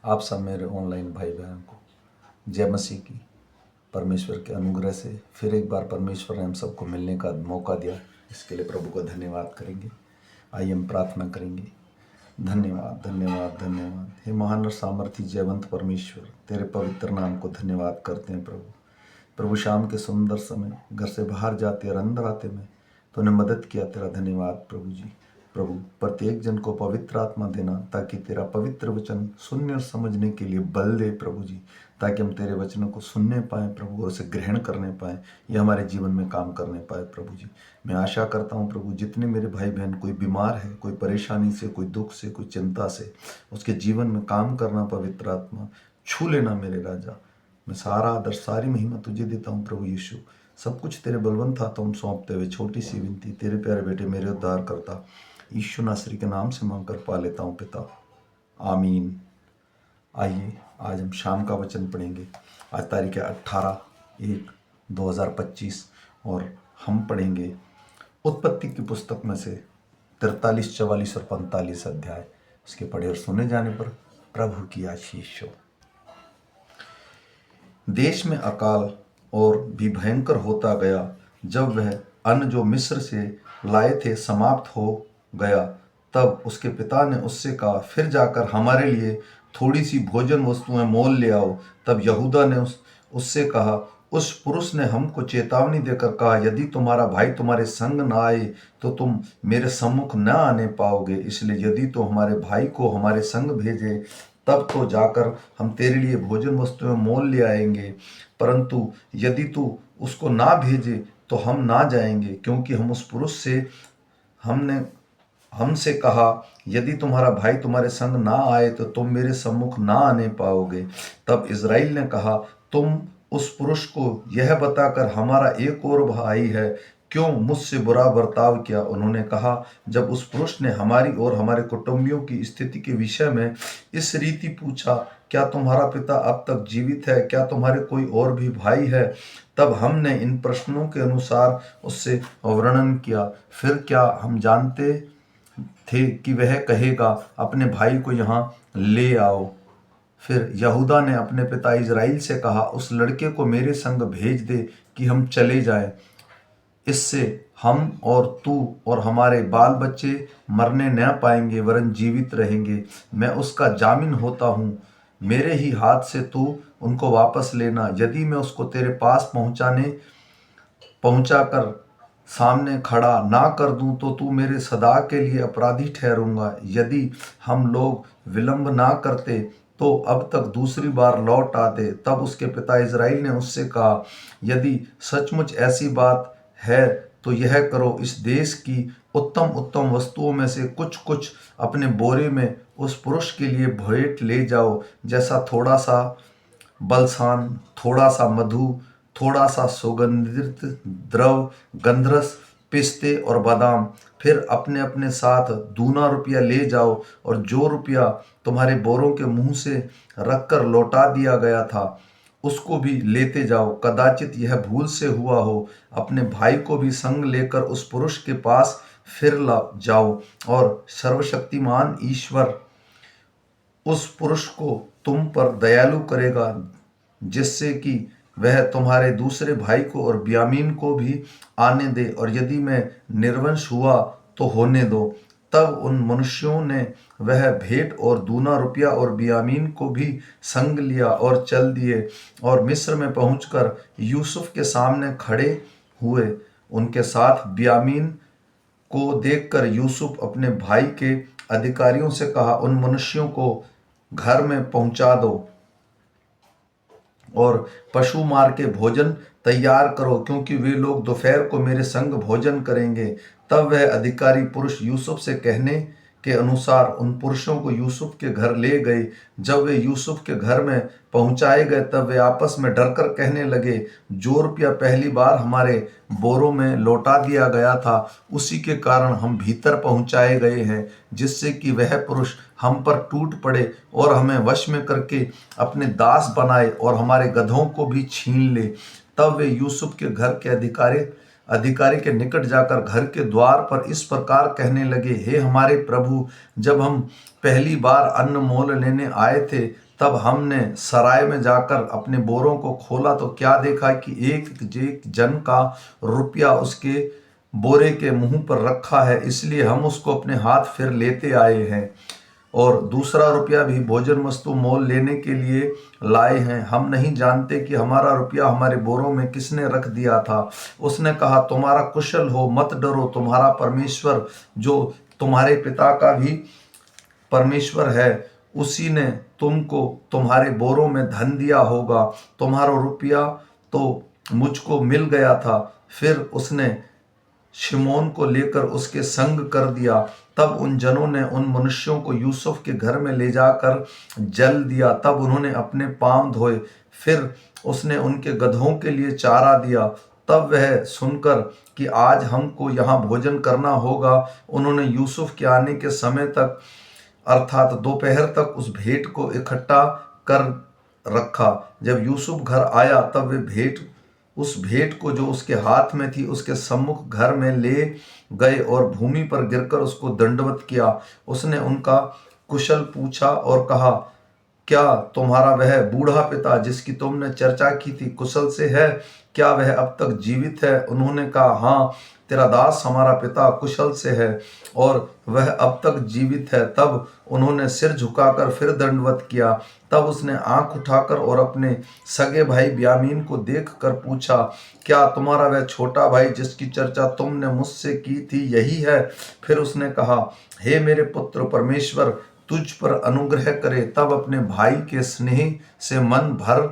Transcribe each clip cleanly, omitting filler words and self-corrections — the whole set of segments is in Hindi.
आप सब मेरे ऑनलाइन भाई बहन को जय मसीह की। परमेश्वर के अनुग्रह से फिर एक बार परमेश्वर ने हम सबको मिलने का मौका दिया, इसके लिए प्रभु को धन्यवाद करेंगे। आइए हम प्रार्थना करेंगे। धन्यवाद धन्यवाद धन्यवाद हे महान और सामर्थी जयवंत परमेश्वर, तेरे पवित्र नाम को धन्यवाद करते हैं प्रभु। प्रभु शाम के सुंदर समय घर से बाहर जाते और अंदर आते में तूने मदद किया, तेरा धन्यवाद प्रभु जी। प्रभु प्रत्येक जन को पवित्र आत्मा देना ताकि तेरा पवित्र वचन सुनने और समझने के लिए बल दे प्रभु जी, ताकि हम तेरे वचनों को सुनने पाएँ प्रभु और उसे ग्रहण करने पाएँ, ये हमारे जीवन में काम करने पाए प्रभु जी। मैं आशा करता हूँ प्रभु, जितने मेरे भाई बहन कोई बीमार है, कोई परेशानी से, कोई दुख से, कोई चिंता से, उसके जीवन में काम करना पवित्र आत्मा छू लेना मेरे राजा। मैं सारा आदर सारी महिमा तुझे देता हूँ प्रभु यीशु। सब कुछ तेरे बलवंत हाथों में सौंपते हुए छोटी सी विनती तेरे प्यारे बेटे मेरे उद्धार करता यीशु नासरी के नाम से मांग कर पा लेता हूँ पिता, आमीन। आइए आज हम शाम का वचन पढ़ेंगे। आज तारीख है 18/1/2025 और हम पढ़ेंगे उत्पत्ति की पुस्तक में से 43, 44 और 45 अध्याय। इसके पढ़े और सुने जाने पर प्रभु की आशीष हो। देश में अकाल और भी भयंकर होता गया। जब वह अन्न जो मिस्र से लाए थे समाप्त हो गया, तब उसके पिता ने उससे कहा, फिर जाकर हमारे लिए थोड़ी सी भोजन वस्तुएं मोल ले आओ। तब यहूदा ने उससे कहा, उस पुरुष ने हमको चेतावनी देकर कहा, यदि तुम्हारा भाई तुम्हारे संग न आए तो तुम मेरे सम्मुख न आने पाओगे। इसलिए यदि तो हमारे भाई को हमारे संग भेजे, तब तो जाकर हम तेरे लिए भोजन वस्तुएं मोल ले आएंगे, परंतु यदि तू उसको ना भेजे तो हम ना जाएंगे, क्योंकि हम उस पुरुष से हमसे कहा, यदि तुम्हारा भाई तुम्हारे संग ना आए तो तुम मेरे सम्मुख ना आने पाओगे। तब इज़राइल ने कहा, तुम उस पुरुष को यह बताकर हमारा एक और भाई है, क्यों मुझसे बुरा बर्ताव किया। उन्होंने कहा, जब उस पुरुष ने हमारी और हमारे कुटुंबियों की स्थिति के विषय में इस रीति पूछा, क्या तुम्हारा पिता अब तक जीवित है, क्या तुम्हारे कोई और भी भाई है, तब हमने इन प्रश्नों के अनुसार उससे वर्णन किया। फिर क्या हम जानते थे कि वह कहेगा, अपने भाई को यहाँ ले आओ। फिर यहूदा ने अपने पिता इज़राइल से कहा, उस लड़के को मेरे संग भेज दे कि हम चले जाएं। इससे हम और तू और हमारे बाल बच्चे मरने न पाएंगे, वरन जीवित रहेंगे। मैं उसका जामिन होता हूँ, मेरे ही हाथ से तू उनको वापस लेना। यदि मैं उसको तेरे पास पहुंचाकर सामने खड़ा ना कर दूं तो तू मेरे सदा के लिए अपराधी ठहरूंगा। यदि हम लोग विलंब ना करते तो अब तक दूसरी बार लौट आते। तब उसके पिता इज़राइल ने उससे कहा, यदि सचमुच ऐसी बात है तो यह करो, इस देश की उत्तम उत्तम वस्तुओं में से कुछ कुछ अपने बोरे में उस पुरुष के लिए भेंट ले जाओ, जैसा थोड़ा सा बलसान, थोड़ा सा मधु, थोड़ा सा सुगंधित द्रव, गंधरस, पिस्ते और बादाम। फिर अपने अपने साथ दूना रुपया ले जाओ, और जो रुपया तुम्हारे बोरों के मुंह से रखकर लौटा दिया गया था उसको भी लेते जाओ। कदाचित यह भूल से हुआ हो। अपने भाई को भी संग लेकर उस पुरुष के पास फिर ला जाओ, और सर्वशक्तिमान ईश्वर उस पुरुष को तुम पर दयालु करेगा, जिससे कि वह तुम्हारे दूसरे भाई को और बियामीन को भी आने दे, और यदि मैं निर्वंश हुआ तो होने दो। तब उन मनुष्यों ने वह भेंट और दूना रुपया और बियामीन को भी संग लिया और चल दिए, और मिस्र में पहुंचकर यूसुफ के सामने खड़े हुए। उनके साथ बियामीन को देखकर यूसुफ अपने भाई के अधिकारियों से कहा, उन मनुष्यों को घर में पहुंचा दो और पशु मार के भोजन तैयार करो, क्योंकि वे लोग दोपहर को मेरे संग भोजन करेंगे। तब वह अधिकारी पुरुष यूसुफ से कहने के अनुसार उन पुरुषों को यूसुफ के घर ले गए। जब वे यूसुफ के घर में पहुंचाए गए, तब वे आपस में डरकर कहने लगे, जो रुपया पहली बार हमारे बोरों में लौटा दिया गया था उसी के कारण हम भीतर पहुंचाए गए हैं, जिससे कि वह पुरुष हम पर टूट पड़े और हमें वश में करके अपने दास बनाए और हमारे गधों को भी छीन ले। तब वे यूसुफ के घर के अधिकारी के निकट जाकर घर के द्वार पर इस प्रकार कहने लगे, हे हमारे प्रभु, जब हम पहली बार अन्न मोल लेने आए थे तब हमने सराय में जाकर अपने बोरों को खोला तो क्या देखा कि एक एक जन का रुपया उसके बोरे के मुंह पर रखा है, इसलिए हम उसको अपने हाथ फिर लेते आए हैं और दूसरा रुपया भी भोजन वस्तु मोल लेने के लिए लाए हैं। हम नहीं जानते कि हमारा रुपया हमारे बोरों में किसने रख दिया था। उसने कहा, तुम्हारा कुशल हो, मत डरो, तुम्हारा परमेश्वर जो तुम्हारे पिता का भी परमेश्वर है, उसी ने तुमको तुम्हारे बोरों में धन दिया होगा। तुम्हारा रुपया तो मुझको मिल गया था। फिर उसने शिमोन को लेकर उसके संग कर दिया। तब उन जनों ने उन मनुष्यों को यूसुफ के घर में ले जाकर जल दिया। तब उन्होंने अपने पांव धोए। फिर उसने उनके गधों के लिए चारा दिया। तब वह सुनकर कि आज हमको यहाँ भोजन करना होगा, उन्होंने यूसुफ के आने के समय तक अर्थात दोपहर तक उस भेंट को इकट्ठा कर रखा। जब यूसुफ घर आया तब वे उस भेंट को जो उसके हाथ में थी उसके सम्मुख घर में ले गए और भूमि पर गिरकर उसको दंडवत किया। उसने उनका कुशल पूछा और कहा, क्या तुम्हारा वह बूढ़ा पिता जिसकी तुमने चर्चा की थी कुशल से है? क्या वह अब तक जीवित है? उन्होंने कहा, हाँ, तेरा दास हमारा पिता कुशल से है और वह अब तक जीवित है। तब उन्होंने सिर झुकाकर फिर दंडवत किया। तब उसने आंख उठाकर और अपने सगे भाई ब्यामीन को देख कर पूछा, क्या तुम्हारा वह छोटा भाई जिसकी चर्चा तुमने मुझसे की थी यही है? फिर उसने कहा, हे मेरे पुत्र, परमेश्वर तुझ पर अनुग्रह करे। तब अपने भाई के स्नेह से मन भर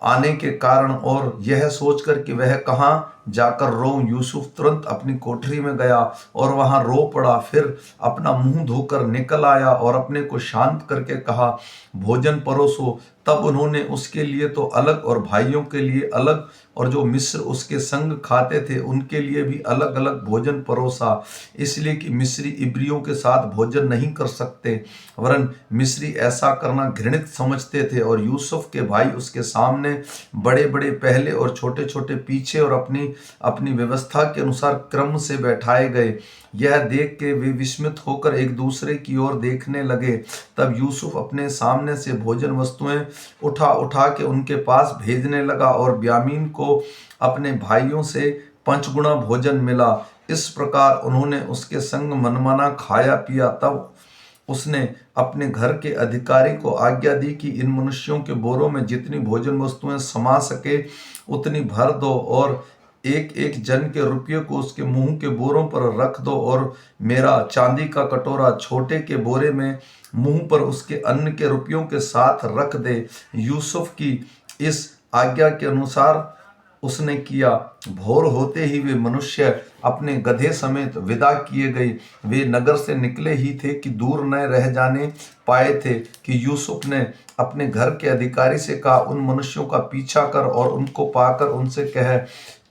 आने के कारण और यह सोचकर कि वह कहाँ जाकर रो, यूसुफ तुरंत अपनी कोठरी में गया और वहां रो पड़ा। फिर अपना मुंह धोकर निकल आया और अपने को शांत करके कहा, भोजन परोसो। तब उन्होंने उसके लिए तो अलग और भाइयों के लिए अलग और जो मिस्र उसके संग खाते थे उनके लिए भी अलग अलग भोजन परोसा, इसलिए कि मिस्री इब्रियों के साथ भोजन नहीं कर सकते, वरन मिस्री ऐसा करना घृणित समझते थे। और यूसुफ के भाई उसके सामने बड़े बड़े पहले और छोटे छोटे पीछे और अपनी अपनी व्यवस्था के अनुसार क्रम से बैठाए गए। यह देख के वे विस्मित होकर एक दूसरे की ओर देखने लगे। तब यूसुफ अपने सामने से भोजन वस्तुएं उठा उठा के उनके पास भेजने लगा और ब्यामीन को अपने भाइयों से पंचगुणा भोजन मिला। इस प्रकार उन्होंने उसके संग मनमाना खाया पिया। तब उसने अपने घर के अधिकारी को आज्ञा दी कि इन मनुष्यों के बोरों में जितनी भोजन वस्तुएं समा सके उतनी भर दो और एक एक जन के रुपये को उसके मुंह के बोरों पर रख दो और मेरा चांदी का कटोरा छोटे के बोरे में मुंह पर उसके अन्न के रुपयों के साथ रख दे। यूसुफ की इस आज्ञा के अनुसार उसने किया। भोर होते ही वे मनुष्य अपने गधे समेत विदा किए गए। वे नगर से निकले ही थे कि दूर न रह जाने पाए थे कि यूसुफ ने अपने घर के अधिकारी से कहा, उन मनुष्यों का पीछा कर और उनको पाकर उनसे कह,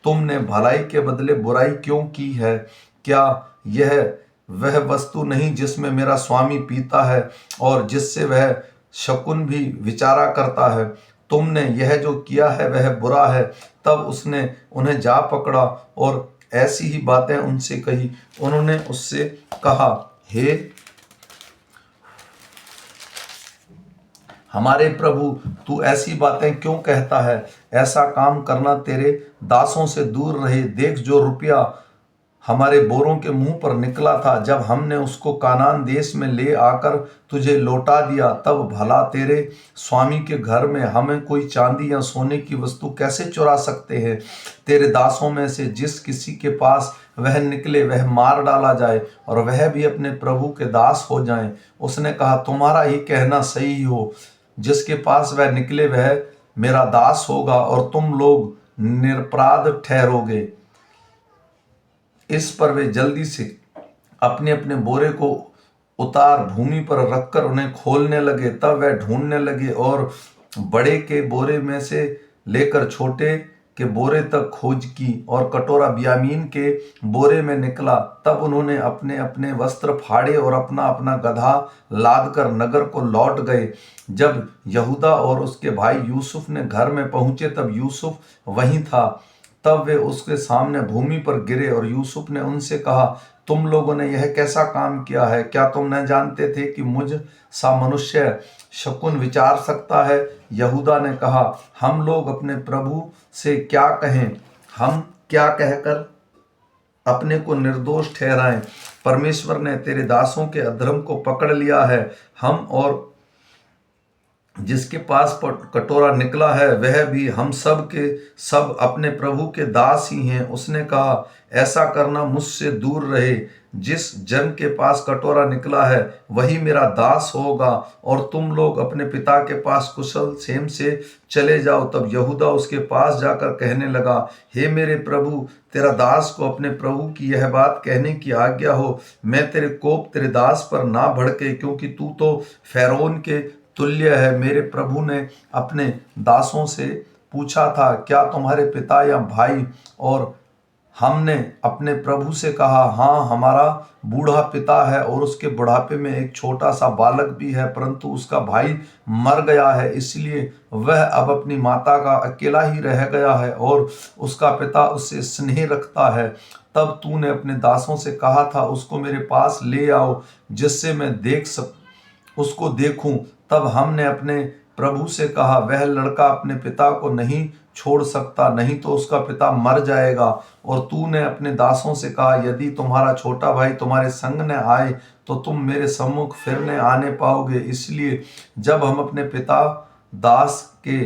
तुमने भलाई के बदले बुराई क्यों की है? क्या यह वह वस्तु नहीं जिसमें मेरा स्वामी पीता है और जिससे वह शकुन भी विचारा करता है? तुमने यह जो किया है वह बुरा है। तब उसने उन्हें जा पकड़ा और ऐसी ही बातें उनसे कही। उन्होंने उससे कहा, हे हमारे प्रभु, तू ऐसी बातें क्यों कहता है? ऐसा काम करना तेरे दासों से दूर रहे। देख, जो रुपया हमारे बोरों के मुंह पर निकला था, जब हमने उसको कानान देश में ले आकर तुझे लौटा दिया, तब भला तेरे स्वामी के घर में हमें कोई चांदी या सोने की वस्तु कैसे चुरा सकते हैं? तेरे दासों में से जिस किसी के पास वह निकले वह मार डाला जाए और वह भी अपने प्रभु के दास हो जाए। उसने कहा, तुम्हारा ही कहना सही हो। जिसके पास वह निकले वह मेरा दास होगा और तुम लोग निरपराध ठहरोगे। इस पर वे जल्दी से अपने अपने बोरे को उतार भूमि पर रखकर उन्हें खोलने लगे। तब वह ढूंढने लगे और बड़े के बोरे में से लेकर छोटे के बोरे तक खोज की और कटोरा बियामीन के बोरे में निकला। तब उन्होंने अपने अपने वस्त्र फाड़े और अपना अपना गधा लाद कर नगर को लौट गए। जब यहूदा और उसके भाई यूसुफ ने घर में पहुंचे तब यूसुफ वहीं था। तब वे उसके सामने भूमि पर गिरे और यूसुफ ने उनसे कहा, तुम लोगों ने यह कैसा काम किया है? क्या तुम न जानते थे कि मुझ सा मनुष्य शकुन विचार सकता है? यहूदा ने कहा, हम लोग अपने प्रभु से क्या कहें? हम क्या कहकर अपने को निर्दोष ठहराएं? परमेश्वर ने तेरे दासों के अधर्म को पकड़ लिया है। हम और जिसके पास कटोरा निकला है वह भी हम सब के सब अपने प्रभु के दास ही हैं। उसने कहा, ऐसा करना मुझसे दूर रहे। जिस जन के पास कटोरा निकला है वही मेरा दास होगा, और तुम लोग अपने पिता के पास कुशल क्षेम से चले जाओ। तब यहूदा उसके पास जाकर कहने लगा, हे मेरे प्रभु, तेरा दास को अपने प्रभु की यह बात कहने की आज्ञा हो। मैं तेरे कोप तेरे दास पर ना भड़के, क्योंकि तू तो फ़िरौन के तुल्य है। मेरे प्रभु ने अपने दासों से पूछा था, क्या तुम्हारे पिता या भाई? और हमने अपने प्रभु से कहा, हाँ, हमारा बूढ़ा पिता है और उसके बुढ़ापे में एक छोटा सा बालक भी है, परंतु उसका भाई मर गया है, इसलिए वह अब अपनी माता का अकेला ही रह गया है और उसका पिता उससे स्नेह रखता है। तब तूने अपने दासों से कहा था, उसको मेरे पास ले आओ, जिससे मैं उसको देखूं। तब हमने अपने प्रभु से कहा, वह लड़का अपने पिता को नहीं छोड़ सकता, नहीं तो उसका पिता मर जाएगा। और तूने अपने दासों से कहा, यदि तुम्हारा छोटा भाई तुम्हारे संग न आए तो तुम मेरे सम्मुख फिर न आने पाओगे। इसलिए जब हम अपने पिता दास के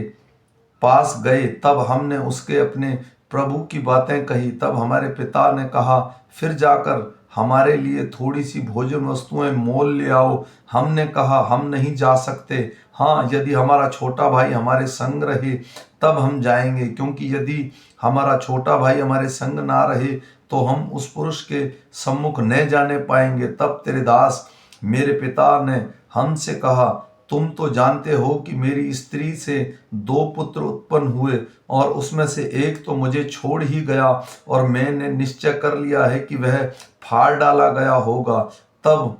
पास गए तब हमने उसके अपने प्रभु की बातें कही। तब हमारे पिता ने कहा, फिर जाकर हमारे लिए थोड़ी सी भोजन वस्तुएं मोल ले आओ। हमने कहा, हम नहीं जा सकते। हाँ, यदि हमारा छोटा भाई हमारे संग रहे तब हम जाएंगे, क्योंकि यदि हमारा छोटा भाई हमारे संग ना रहे तो हम उस पुरुष के सम्मुख न जाने पाएंगे। तब तेरे दास मेरे पिता ने हमसे कहा, तुम तो जानते हो कि मेरी स्त्री से 2 पुत्र उत्पन्न हुए और उसमें से एक तो मुझे छोड़ ही गया, और मैंने निश्चय कर लिया है कि वह फाड़ डाला गया होगा। तब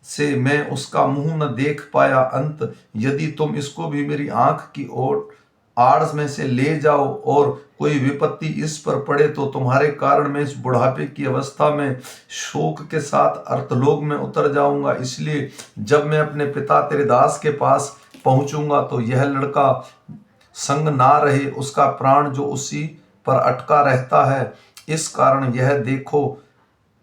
से मैं उसका मुंह न देख पाया। अंत यदि तुम इसको भी मेरी आंख की ओर आड़ में से ले जाओ और कोई विपत्ति इस पर पड़े तो तुम्हारे कारण मैं इस बुढ़ापे की अवस्था में शोक के साथ अर्थलोक में उतर जाऊंगा। इसलिए जब मैं अपने पिता तेरे दास के पास पहुंचूंगा तो यह लड़का संग ना रहे, उसका प्राण जो उसी पर अटका रहता है। इस कारण यह देखो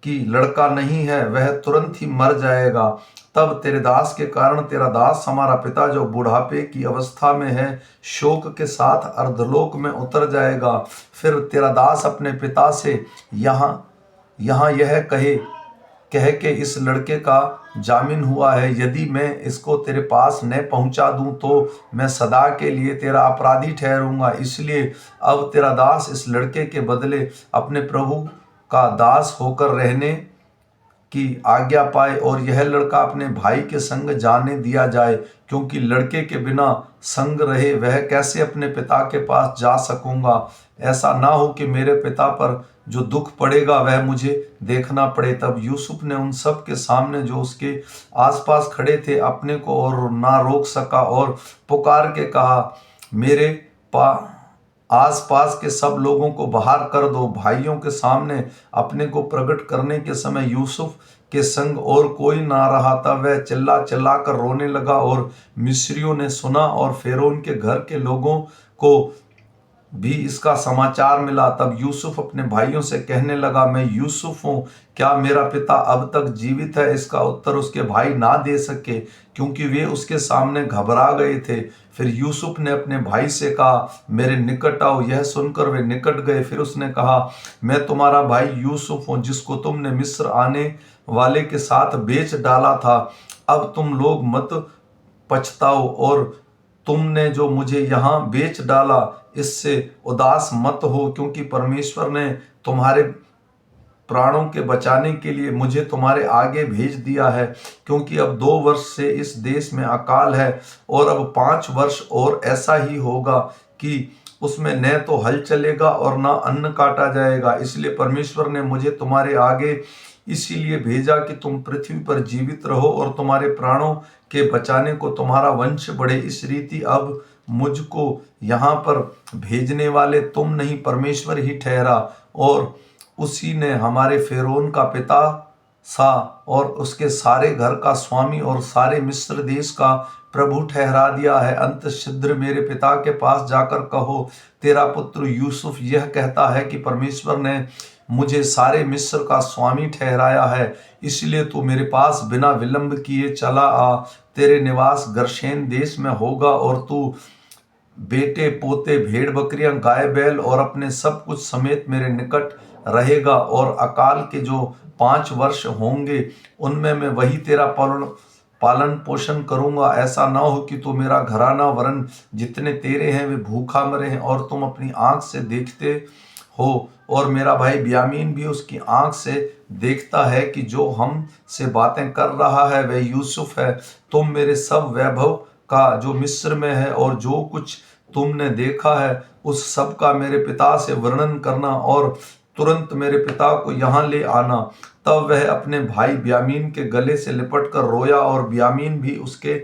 कि लड़का नहीं है, वह तुरंत ही मर जाएगा। तब तेरे दास के कारण तेरा दास हमारा पिता जो बुढ़ापे की अवस्था में है शोक के साथ अर्धलोक में उतर जाएगा। फिर तेरा दास अपने पिता से यहाँ यह कह के इस लड़के का जामिन हुआ है, यदि मैं इसको तेरे पास न पहुंचा दूं तो मैं सदा के लिए तेरा अपराधी ठहरूंगा। इसलिए अब तेरा दास इस लड़के के बदले अपने प्रभु का दास होकर रहने की आज्ञा पाए, और यह लड़का अपने भाई के संग जाने दिया जाए, क्योंकि लड़के के बिना संग रहे वह कैसे अपने पिता के पास जा सकूंगा। ऐसा ना हो कि मेरे पिता पर जो दुख पड़ेगा वह मुझे देखना पड़े। तब यूसुफ ने उन सब के सामने जो उसके आसपास खड़े थे अपने को और ना रोक सका और पुकार के कहा, मेरे आसपास के सब लोगों को बाहर कर दो। भाइयों के सामने अपने को प्रकट करने के समय यूसुफ के संग और कोई ना रहा। तब वह चिल्ला चिल्ला कर रोने लगा, और मिस्रियों ने सुना और फ़िरौन के घर के लोगों को भी इसका समाचार मिला। तब यूसुफ अपने भाइयों से कहने लगा, मैं यूसुफ हूँ, क्या मेरा पिता अब तक जीवित है? इसका उत्तर उसके भाई ना दे सके, क्योंकि वे उसके सामने घबरा गए थे। फिर यूसुफ ने अपने भाई से कहा, मेरे निकट आओ। यह सुनकर वे निकट गए। फिर उसने कहा, मैं तुम्हारा भाई यूसुफ हूँ, जिसको तुमने मिस्र आने वाले के साथ बेच डाला था। अब तुम लोग मत पछताओ, और तुमने जो मुझे यहाँ बेच डाला इससे उदास मत हो, क्योंकि परमेश्वर ने तुम्हारे प्राणों के बचाने के लिए मुझे तुम्हारे आगे भेज दिया है। क्योंकि अब 2 वर्ष से इस देश में अकाल है, और अब 5 वर्ष और ऐसा ही होगा कि उसमें न तो हल चलेगा और न अन्न काटा जाएगा। इसलिए परमेश्वर ने मुझे तुम्हारे आगे इसीलिए भेजा कि तुम पृथ्वी पर जीवित रहो और तुम्हारे प्राणों के बचाने को तुम्हारा वंश बढ़े। इस रीति अब मुझको यहाँ पर भेजने वाले तुम नहीं, परमेश्वर ही ठहरा। और उसी ने हमारे फ़िरौन का पिता सा और उसके सारे घर का स्वामी और सारे मिस्र देश का प्रभु ठहरा दिया है। अंत शीघ्र मेरे पिता के पास जाकर कहो, तेरा पुत्र यूसुफ यह कहता है कि परमेश्वर ने मुझे सारे मिस्र का स्वामी ठहराया है, इसलिए तू मेरे पास बिना विलंब किए चला आ। तेरे निवास गर्शेन देश में होगा और तू बेटे पोते भेड़ बकरियां गाय बैल और अपने सब कुछ समेत मेरे निकट रहेगा। और अकाल के जो 5 वर्ष होंगे उनमें मैं वही तेरा पालन पोषण करूंगा। ऐसा ना हो कि तू मेरा घराना वरन जितने तेरे हैं वे भूखा मरे हैं और तुम अपनी आंख से देखते हो और मेरा भाई बियामीन भी उसकी आंख से देखता है कि जो हम से बातें कर रहा है वह यूसुफ है। तुम मेरे सब वैभव का जो मिस्र में है और जो कुछ तुमने देखा है उस सब का मेरे पिता से वर्णन करना और तुरंत मेरे पिता को यहाँ ले आना। तब वह अपने भाई बियामीन के गले से लिपट कर रोया और बियामीन भी उसके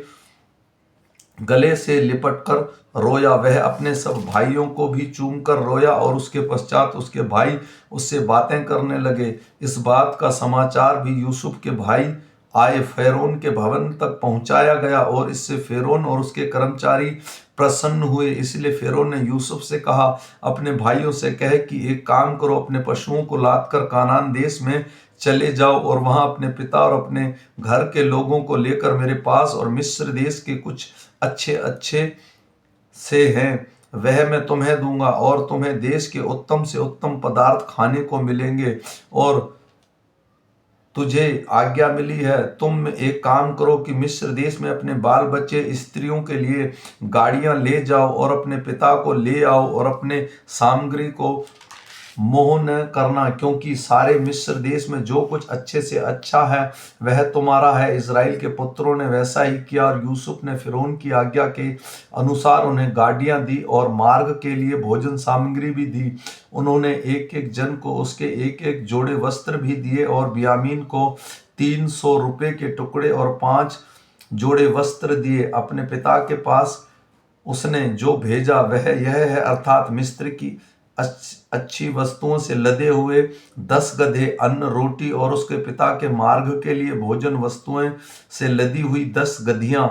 गले से लिपट कर रोया। वह अपने सब भाइयों को भी चूम कर रोया और उसके पश्चात उसके भाई उससे बातें करने लगे। इस बात का समाचार भी यूसुफ के भाई आए फ़िरौन के भवन तक पहुंचाया गया और इससे फ़िरौन और उसके कर्मचारी प्रसन्न हुए। इसलिए फ़िरौन ने यूसुफ से कहा, अपने भाइयों से कह कि एक काम करो, अपने पशुओं को लाद कर कानान देश में चले जाओ और वहां अपने पिता और अपने घर के लोगों को लेकर मेरे पास और मिस्र देश के कुछ अच्छे अच्छे से हैं वह मैं तुम्हें दूंगा और तुम्हें देश के उत्तम से उत्तम पदार्थ खाने को मिलेंगे। और तुझे आज्ञा मिली है, तुम एक काम करो कि मिस्र देश में अपने बाल बच्चे स्त्रियों के लिए गाड़ियां ले जाओ और अपने पिता को ले आओ और अपने सामग्री को मोह न करना, क्योंकि सारे मिस्र देश में जो कुछ अच्छे से अच्छा है वह तुम्हारा है। इज़राइल के पुत्रों ने वैसा ही किया और यूसुफ ने फ़िरौन की आज्ञा के अनुसार उन्हें गाड़ियां दी और मार्ग के लिए भोजन सामग्री भी दी। उन्होंने एक एक जन को उसके एक एक जोड़े वस्त्र भी दिए और बियामीन को 300 रुपये के टुकड़े और 5 जोड़े वस्त्र दिए। अपने पिता के पास उसने जो भेजा वह यह है, अर्थात मिस्र की अच्छी वस्तुओं से लदे हुए 10 गधे, अन्न रोटी और उसके पिता के मार्ग के लिए भोजन वस्तुएं से लदी हुई 10 गधियां।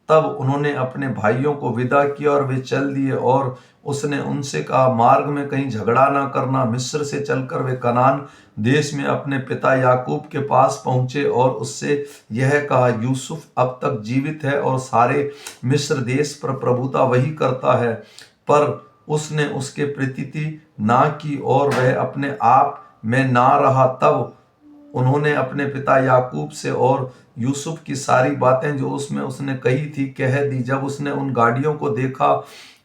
तब उन्होंने अपने भाइयों को विदा किया और वे चल दिए। और उसने उनसे कहा, मार्ग में कहीं झगड़ा ना करना। मिस्र से चलकर वे कनान देश में अपने पिता याकूब के पास पहुंचे और उससे यह कहा, यूसुफ अब तक जीवित है और सारे मिस्र देश पर प्रभुता वही करता है। पर उसने उसके प्रीति ना की और वह अपने आप में ना रहा। तब उन्होंने अपने पिता याकूब से और यूसुफ की सारी बातें जो उसने कही थी कह दी। जब उसने उन गाड़ियों को देखा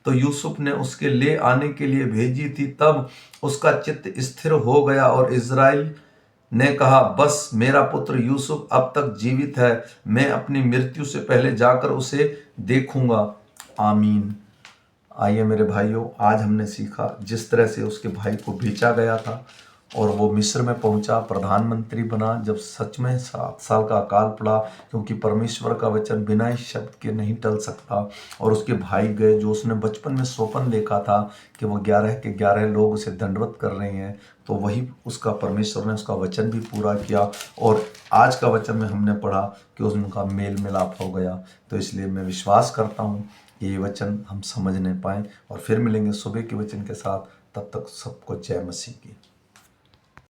तो यूसुफ ने उसके ले आने के लिए भेजी थी, तब उसका चित्त स्थिर हो गया और इज़राइल ने कहा, बस मेरा पुत्र यूसुफ अब तक जीवित है, मैं अपनी मृत्यु से पहले जाकर उसे देखूंगा। आमीन। आइए मेरे भाइयों, आज हमने सीखा जिस तरह से उसके भाई को बेचा गया था और वो मिस्र में पहुंचा, प्रधानमंत्री बना। जब सच में 7 साल का अकाल पड़ा, क्योंकि परमेश्वर का वचन बिना इस शब्द के नहीं टल सकता। और उसके भाई गए, जो उसने बचपन में स्वप्न देखा था कि वो 11 के 11 लोग उसे दंडवत कर रहे हैं, तो वही उसका परमेश्वर ने उसका वचन भी पूरा किया। और आज का वचन में हमने पढ़ा कि उनका मेल मिलाप हो गया। तो इसलिए मैं विश्वास करता हूँ ये वचन हम समझने पाएँ और फिर मिलेंगे सुबह के वचन के साथ। तब तक सबको जय मसीह की।